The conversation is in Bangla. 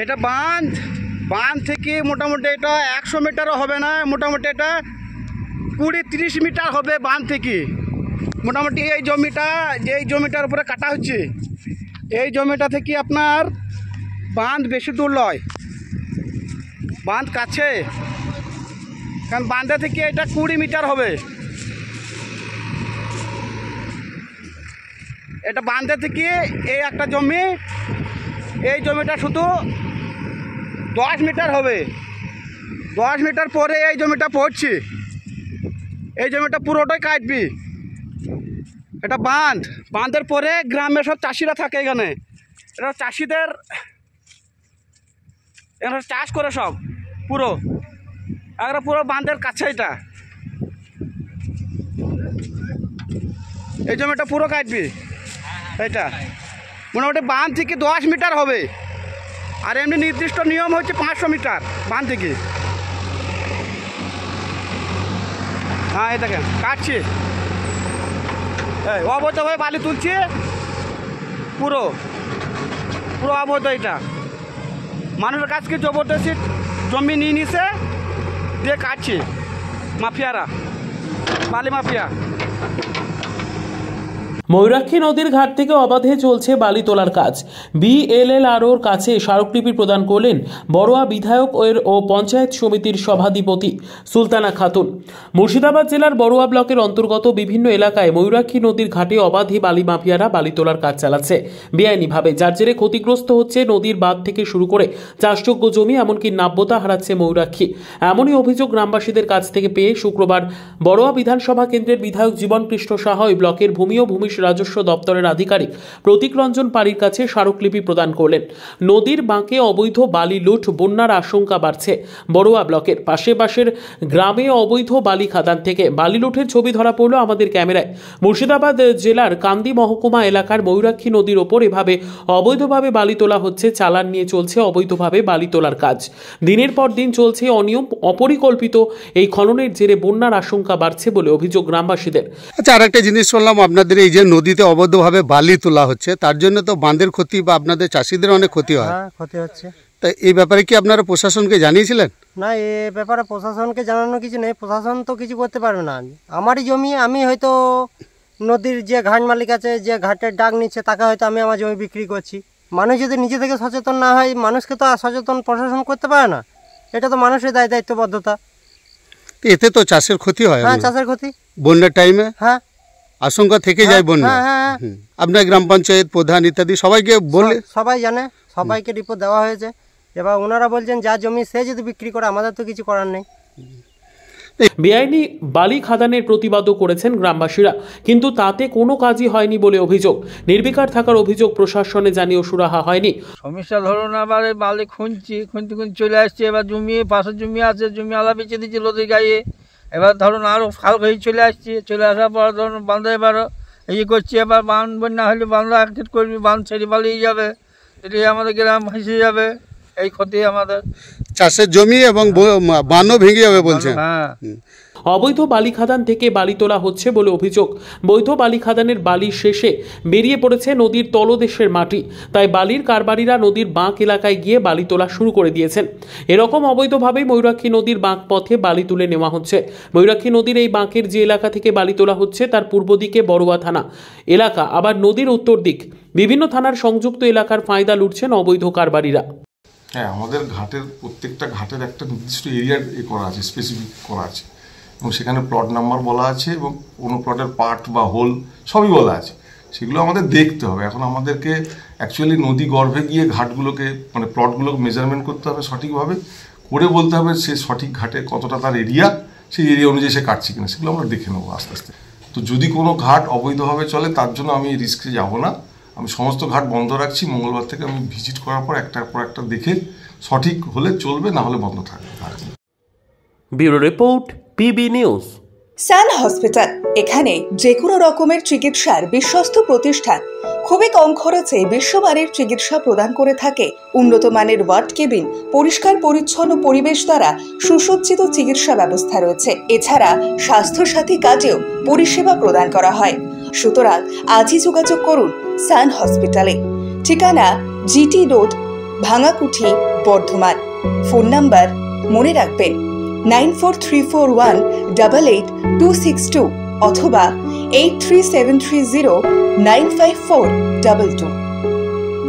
এটা বাঁধ থেকে মোটামুটি এটা 100 মিটারও হবে না, মোটামুটি এটা 20-30 মিটার হবে বাঁধ থেকে। মোটামুটি এই জমিটার উপরে কাটা হচ্ছে, এই জমিটা থেকে আপনার বাঁধ বেশি দূর নয়, বাঁধ কাছে, কারণ বাঁধে থেকে এটা 20 মিটার হবে। এটা বাঁধে থেকে এই একটা জমি, এই জমিটা শুধু 10 মিটার হবে, 10 মিটার পরে এই জমিটা পড়ছে, এই জমিটা পুরোটাই কাটবি। এটা বাঁধের পরে গ্রামের সব চাষিরা থাকে এখানে, এটা চাষিদের এখানে চাষ করে সব পুরো বাঁধের কাছে। এই জমিটা পুরো কাটবি, এটা মোটামুটি বাঁধ থেকে 10 মিটার হবে, আর এমনি নির্দিষ্ট নিয়ম হচ্ছে 500 মিটার বাঁধ থেকে। হ্যাঁ, এটাকে কাটছি, অবৈধভাবে বালি তুলছি, পুরো অবৈধ। এটা মানুষের কাছ থেকে জবরদস্তি জমি নিয়ে নিছে, দিয়ে কাটছে মাফিয়ারা, বালি মাফিয়া। ময়ূরাক্ষী নদীর ঘাট থেকে অবাধে চলছে বালি তোলার কাজ। BLLROর কাছে স্মারকলিপি প্রদান করলেন বড়ুয়া বিধায়ক ও পঞ্চায়েত সমিতির সভাধিপতি সুলতানা খাতুন। মুর্শিদাবাদ জেলার বড়ুয়া ব্লকের অন্তর্গত বিভিন্ন এলাকায় ময়ূরাক্ষী নদীর ঘাটে অবাধে বালি মাফিয়ারা বালি তোলার কাজ চালাচ্ছে বেআইনিভাবে, যার জেরে ক্ষতিগ্রস্ত হচ্ছে নদীর বাঁধ থেকে শুরু করে চাষযোগ্য জমি, এমনকি নাব্যতা হারাচ্ছে ময়ূরাক্ষী। এমনই অভিযোগ গ্রামবাসীদের কাছ থেকে পেয়ে শুক্রবার বড়ুয়া বিধানসভা কেন্দ্রের বিধায়ক জীবন কৃষ্ণ সাহা ওই ব্লকের ভূমি ও ভূমি রাজস্ব দপ্তরের আধিকারিক প্রতীক রঞ্জন পাড়ির কাছে স্মারকলিপি প্রদান করলেন। নদীর বাঁকে অবৈধ বালি লুট, বন্যার আশঙ্কা বাড়ছে বড়ুয়া ব্লকের পাশের গ্রামে অবৈধ বালি খাদান থেকে বালি লুটের ছবি ধরা পড়ল আমাদের ক্যামেরায়। মুর্শিদাবাদ জেলার কান্দি মহকুমা এলাকার ময়ূরাক্ষী নদীর ওপর এভাবে অবৈধভাবে বালি তোলা হচ্ছে, চালান নিয়ে চলছে অবৈধভাবে বালি তোলার কাজ। দিনের পর দিন চলছে অনিয়ম, অপরিকল্পিত এই খননের জেরে বন্যার আশঙ্কা বাড়ছে বলে অভিযোগ গ্রামবাসীদের। আচ্ছা, আর একটা জিনিস শুনলাম আপনাদের এই যে নদীতে অবৈধভাবে বালি তোলা হচ্ছে, তার জন্য তো বাঁধের ক্ষতি বা আপনাদের চাষিদের অনেক ক্ষতি হয়। হ্যাঁ, ক্ষতি হচ্ছে। তা এই ব্যাপারে কি আপনারা প্রশাসনকে জানিয়েছিলেন? না, এ ব্যাপারে প্রশাসনকে জানানো কিছু নেই, প্রশাসন তো কিছু করতে পারবে না। আমারই জমি, আমি হয়তো নদীর যে ঘাট মালিক আছে, যে ঘাটের ডাক নিচ্ছে, তাকে হয়তো আমি আমার জমি বিক্রি করছি। মানুষ যদি নিজে থেকে সচেতন না হয়, মানুষকে তো সচেতন প্রশাসন করতে পারে না, এটা তো মানুষের দায়িত্ববদ্ধতা। এতে তো চাষের ক্ষতি হয়। হ্যাঁ, চাষের ক্ষতি বন্যার টাইমে হ্যাঁ আশঙ্কা থেকে যায় বন্যা। আপনার গ্রাম পঞ্চায়েত প্রধান ইত্যাদি সবাইকে বলে, সবাই জানে, সবাইকে রিপোর্ট দেওয়া হয়েছে। এবার ওনারা বলছেন যা জমি সে যদি বিক্রি করে, আমাদের তো কিছু করার নেই। বেআইনি বালি খাদানের প্রতিবাদও করেছেন গ্রামবাসীরা, কিন্তু তাতে কোনো কাজই হয়নি বলে অভিযোগ। নির্বিকার থাকার অভিযোগ প্রশাসনে জানিয়েও সুরাহা হয়নি। সমস্যা ধরুন, আবার বালি খুঁজছি চলে আসছে, এবার জমি পাশের জমি আছে, জমি আলা বেঁচে দিচ্ছে নদীর গায়ে। এবার ধরুন আরও ফাল হয়ে চলে আসছে, চলে আসার পর ধরুন বাঁধে এবারও এই করছি, এবার বাঁধ বন্যা হলে বাঁধ অ্যাক্টিভ করবি, বাঁধ ছেড়ে পালিয়ে যাবে, এটাই আমাদের গ্রাম ভেসে যাবে। এই ক্ষতি আমাদের চাষের জমি এবং বানও ভেঙে যাবে বলছেন। হ্যাঁ, অবৈধ বালি খাদান থেকে বালি তোলা হচ্ছে বলে অভিযোগ। বৈধ বালি খাদানের বালি শেষে বেরিয়ে পড়েছে নদীর তলদেশের মাটি, তাই বালির কারবারিরা নদীর বাঁক এলাকায় গিয়ে বালি তোলা শুরু করে দিয়েছেন। এরকম অবৈধভাবেই ময়ূরাক্ষী নদীর বাঁক পথে বালি তুলে নেওয়া হচ্ছে। ময়ূরাক্ষী নদীর এই বাঁকের যে এলাকা থেকে বালি তোলা হচ্ছে তার পূর্ব দিকে বড়ুয়া থানা এলাকা, আবার নদীর উত্তর দিক বিভিন্ন থানার সংযুক্ত এলাকার ফায়দা লুটছেন অবৈধ কারবারিরা। হ্যাঁ, আমাদের ঘাটের প্রত্যেকটা ঘাটের একটা নির্দিষ্ট এরিয়ার করা আছে, স্পেসিফিক করা আছে, এবং সেখানে প্লট নাম্বার বলা আছে এবং কোনো প্লটের পার্ট বা হোল সবই বলা আছে। সেগুলো আমাদের দেখতে হবে। এখন আমাদেরকে অ্যাকচুয়ালি নদী গর্ভে গিয়ে ঘাটগুলোকে মানে প্লটগুলোকে মেজারমেন্ট করতে হবে সঠিকভাবে, করে বলতে হবে সে সঠিক ঘাটে কতটা তার এরিয়া, সেই এরিয়া অনুযায়ী সে কাটছে কিনা, সেগুলো আমরা দেখে নেবো আস্তে আস্তে। তো যদি কোনো ঘাট অবৈধভাবে চলে তার জন্য আমি রিস্কে যাব না, আমি সমস্ত ঘাট বন্ধ রাখছি। মঙ্গলবার থেকে আমি ভিজিট করার পর একটার পর একটা দেখে সঠিক হলে চলবে, না হলে বন্ধ থাকবে। Bureau report, PB news. Sun hospital, এখানে যে কোনো রকমের চিকিৎসার বিশ্বস্ত প্রতিষ্ঠান। খুবই কম খরচে বিশ্বমানের চিকিৎসা প্রদান করে থাকে। উন্নত মানের ওয়ার্ড কেবিন, পরিষ্কার পরিচ্ছন্ন পরিবেশ দ্বারা সুসজ্জিত চিকিৎসা ব্যবস্থা রয়েছে। এছাড়া স্বাস্থ্য সাথী কাজেও পরিষেবা প্রদান করা হয়। সুতরাং আজই যোগাযোগ করুন সান হসপিটালে। ঠিকানা GT road, Bhangakuthi, Bardhaman. Phone number মনে রাখবেন 9434188262 অথবা 83730954222।